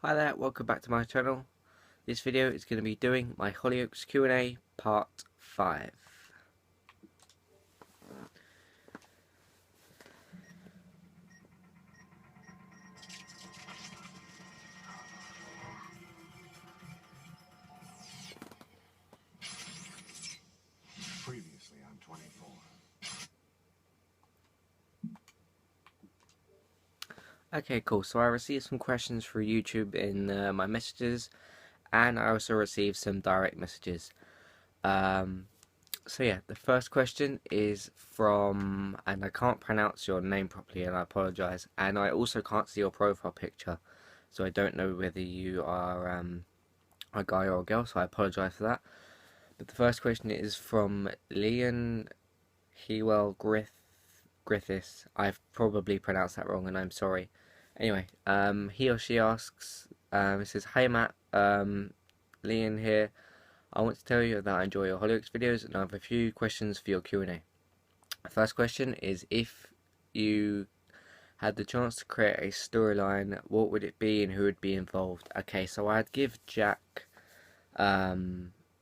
Hi there, welcome back to my channel. This video is going to be doing my Hollyoaks Q&A part 5. Previously on 24. Okay, cool. So I received some questions through YouTube in my messages, and I also received some direct messages. So yeah, the first question is from, and I can't pronounce your name properly, and I apologize. And I also can't see your profile picture, so I don't know whether you are a guy or a girl. So I apologize for that. But the first question is from Leon Griffiths. I've probably pronounced that wrong, and I'm sorry. Anyway, he or she asks, it says, "Hey Matt, Leon here. I want to tell you that I enjoy your Hollyoaks videos, and I have a few questions for your Q&A. The first question is, if you had the chance to create a storyline, what would it be and who would be involved?" Okay, so I'd give Jack a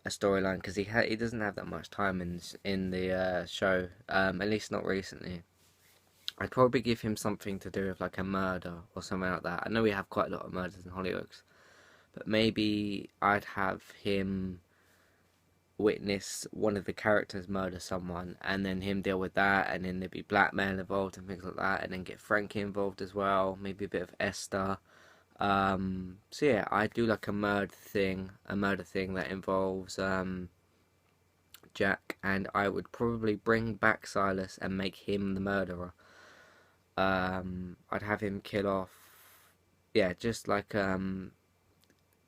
storyline because he doesn't have that much time in the show, at least not recently. I'd probably give him something to do with like a murder or something like that. I know we have quite a lot of murders in Hollyoaks, but maybe I'd have him witness one of the characters murder someone and then him deal with that, and then there'd be blackmail involved and things like that, and then get Frankie involved as well, maybe a bit of Esther. So yeah, I do like a murder thing that involves Jack, and I would probably bring back Silas and make him the murderer. I'd have him kill off, yeah, just like a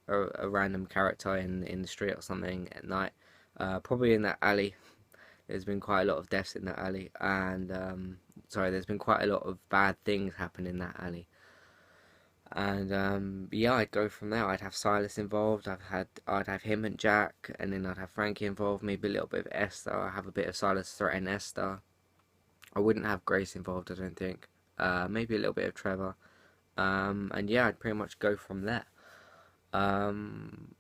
random character in the street or something at night. Probably in that alley. There's been quite a lot of deaths in that alley, and sorry, there's been quite a lot of bad things happen in that alley. And yeah, I'd go from there. I'd have Silas involved. I'd have him and Jack, and then I'd have Frankie involved. Maybe a little bit of Esther. I have a bit of Silas threaten Esther. I wouldn't have Grace involved, I don't think. Maybe a little bit of Trevor. And yeah, I'd pretty much go from there. Um,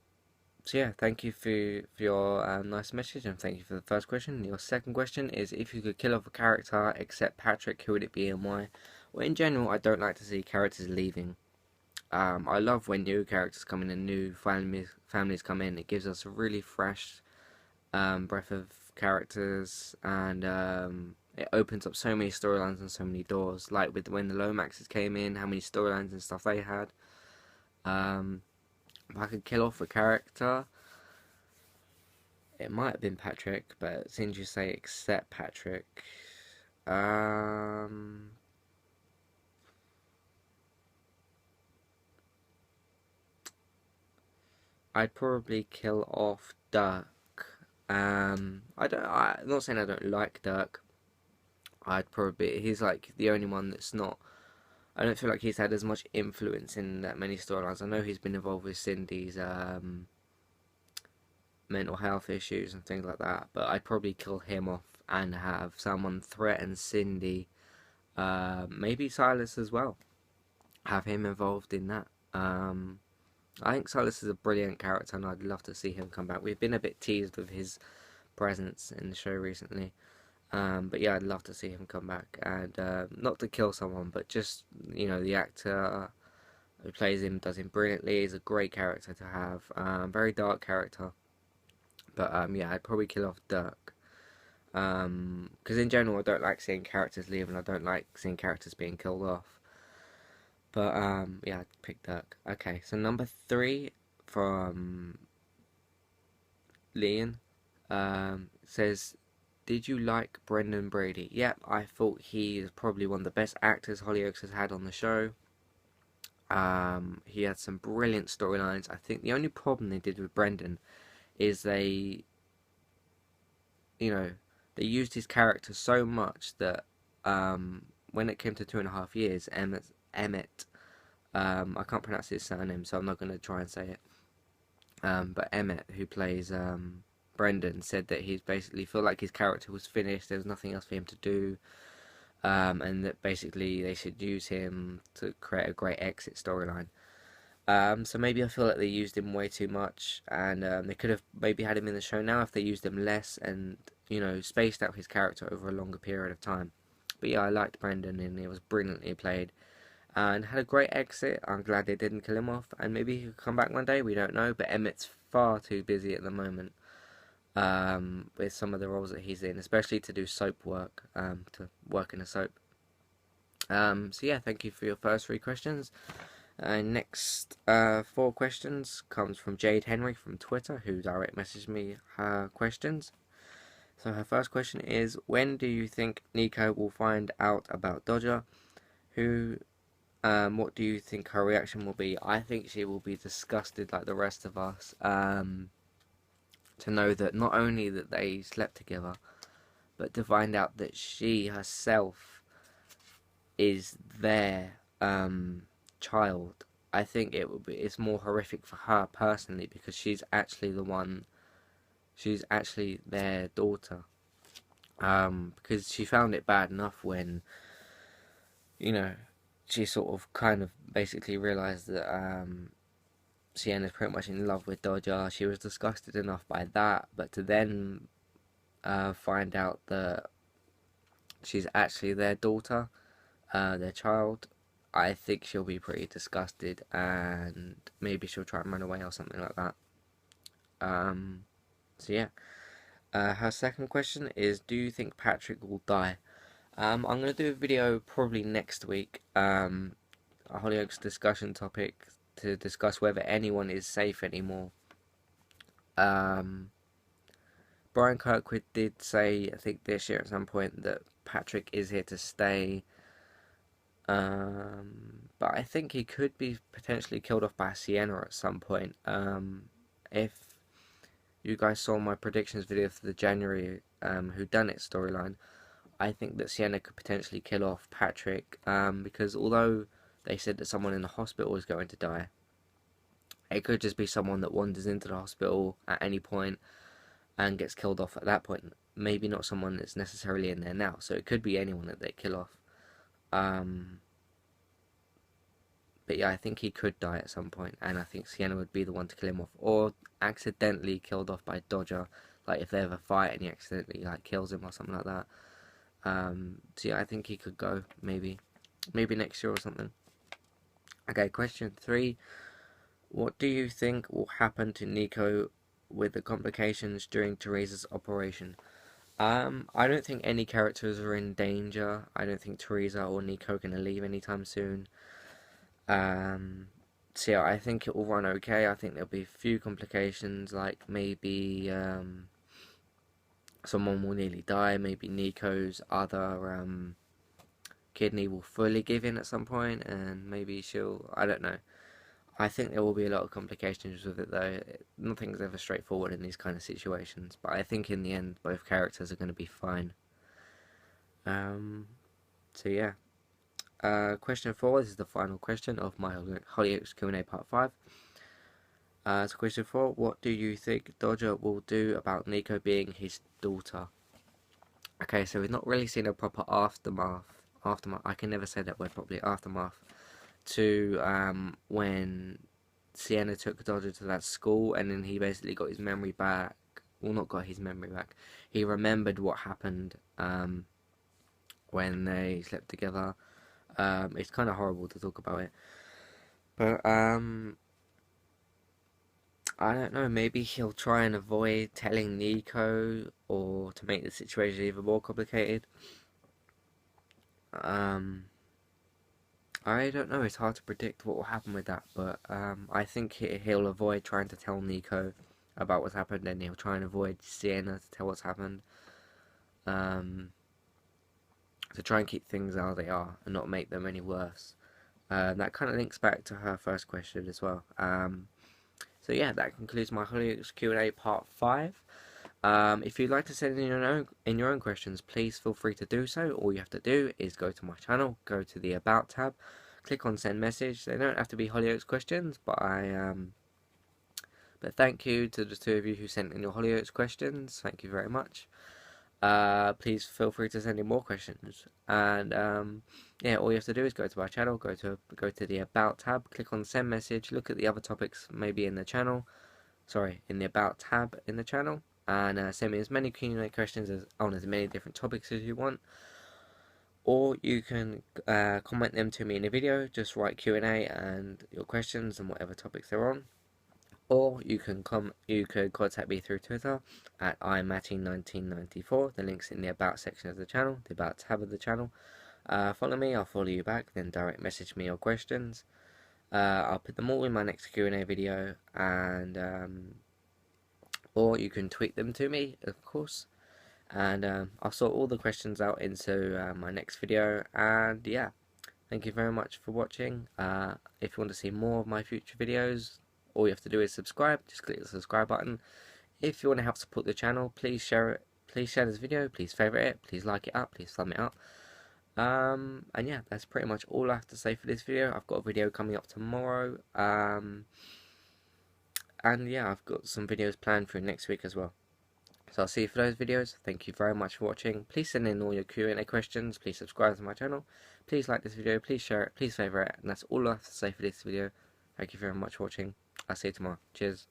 so yeah, thank you for your nice message, and thank you for the first question. Your second question is, if you could kill off a character except Patrick, who would it be and why? Well, in general, I don't like to see characters leaving. I love when new characters come in and new families come in. It gives us a really fresh breath of characters, and it opens up so many storylines and so many doors. Like with when the Lomaxes came in, how many storylines and stuff they had. If I could kill off a character, it might have been Patrick, but since you say except Patrick, um, I'd probably kill off Dirk. I'm not saying I don't like Dirk. He's like the only one that's not. I don't feel like he's had as much influence in that many storylines. I know he's been involved with Cindy's mental health issues and things like that, but I'd probably kill him off and have someone threaten Cindy, maybe Silas as well. Have him involved in that. I think Silas is a brilliant character, and I'd love to see him come back. We've been a bit teased with his presence in the show recently. But yeah, I'd love to see him come back, and not to kill someone, but just, the actor who plays him does him brilliantly. He's a great character to have, very dark character. But yeah, I'd probably kill off Dirk, because in general I don't like seeing characters leave, and I don't like seeing characters being killed off. But yeah, I'd pick Dirk. Okay, so number 3 from Leon says, "Did you like Brendan Brady?" Yep, I thought he is probably one of the best actors Hollyoaks has had on the show. He had some brilliant storylines. I think the only problem they did with Brendan is you know, they used his character so much that when it came to 2.5 years, Emmett, I can't pronounce his surname, so I'm not going to try and say it. But Emmett, who plays Brendan, said that he's basically felt like his character was finished. There was nothing else for him to do, and that basically they should use him to create a great exit storyline. So maybe I feel like they used him way too much, and they could have maybe had him in the show now if they used him less and spaced out his character over a longer period of time. But yeah, I liked Brandon and he was brilliantly played and had a great exit. I'm glad they didn't kill him off, and maybe he could come back one day. We don't know, but Emmett's far too busy at the moment with some of the roles that he's in, especially to do soap work, to work in a soap. So yeah, thank you for your first three questions. Next four questions comes from Jade Henry from Twitter, who direct messaged me her questions. So her first question is, when do you think Nico will find out about Dodger? Who what do you think her reaction will be? I think she will be disgusted like the rest of us, to know that not only that they slept together, but to find out that she herself is their child. I think it's more horrific for her personally because she's actually the one. She's actually their daughter. Because she found it bad enough when you know she sort of kind of basically realized that Sienna's pretty much in love with Dodger. She was disgusted enough by that, but to then find out that she's actually their daughter, their child, I think she'll be pretty disgusted and maybe she'll try and run away or something like that. Um, so yeah. Her second question is, do you think Patrick will die? I'm going to do a video probably next week, a Hollyoaks discussion topic to discuss whether anyone is safe anymore. Um, Brian Kirkwood did say, I think this year at some point, that Patrick is here to stay. But I think he could be potentially killed off by Sienna at some point. If you guys saw my predictions video for the January Whodunit storyline, I think that Sienna could potentially kill off Patrick, because although they said that someone in the hospital is going to die, it could just be someone that wanders into the hospital at any point and gets killed off at that point. Maybe not someone that's necessarily in there now, so it could be anyone that they kill off. Um, but yeah, I think he could die at some point, and I think Sienna would be the one to kill him off, or accidentally killed off by Dodger. Like if they have a fight and he accidentally like kills him or something like that. So yeah, I think he could go maybe next year or something. Okay, question 3. What do you think will happen to Nico with the complications during Teresa's operation? I don't think any characters are in danger. I don't think Teresa or Nico are gonna leave anytime soon. So yeah, I think it will run okay. I think there'll be a few complications, like maybe someone will nearly die. Maybe Nico's other kidney will fully give in at some point, and maybe she'll. I don't know. I think there will be a lot of complications with it, though. Nothing's ever straightforward in these kind of situations, but I think in the end, both characters are going to be fine. Um, so yeah. Question 4. This is the final question of my Hollyoaks Q&A Part 5. So question 4. What do you think Dodger will do about Nico being his daughter? Okay, so we've not really seen a proper aftermath. Aftermath. I can never say that word properly. Aftermath to when Sienna took Dodger to that school, and then he basically got his memory back. Well, not got his memory back. He remembered what happened when they slept together. It's kind of horrible to talk about it, but I don't know. Maybe he'll try and avoid telling Nico, or to make the situation even more complicated. Um, I don't know. It's hard to predict what will happen with that, but I think he'll avoid trying to tell Nico about what's happened, and he'll try and avoid Sienna to tell what's happened. Um, to try and keep things how they are and not make them any worse. That kind of links back to her first question as well. So yeah, that concludes my Hollyoaks Q&A part 5. If you'd like to send in your own questions, please feel free to do so. All you have to do is go to my channel, go to the About tab, click on Send Message. They don't have to be Hollyoaks questions, but but thank you to the two of you who sent in your Hollyoaks questions. Thank you very much. please feel free to send in more questions. And yeah, all you have to do is go to our channel, go to the About tab, click on Send Message, look at the other topics maybe in the channel. Sorry, in the About tab in the channel, and send me as many Q&A questions on as many different topics as you want. Or you can comment them to me in a video. Just write Q&A and your questions and whatever topics they're on. Or you could contact me through Twitter at imatty1994. The link's in the About section of the channel, the About tab of the channel. Follow me, I'll follow you back, then direct message me your questions. I'll put them all in my next Q&A video, and or you can tweet them to me, of course. And I'll sort all the questions out into my next video. And yeah, thank you very much for watching. If you want to see more of my future videos, all you have to do is subscribe. Just click the subscribe button. If you want to help support the channel, please share it. Please share this video. Please favorite it. Please like it up. Please thumb it up. And yeah, that's pretty much all I have to say for this video. I've got a video coming up tomorrow. And yeah, I've got some videos planned for next week as well. So I'll see you for those videos. Thank you very much for watching. Please send in all your Q&A questions. Please subscribe to my channel. Please like this video. Please share it. Please favorite it. And that's all I have to say for this video. Thank you very much for watching. I'll see you tomorrow. Cheers.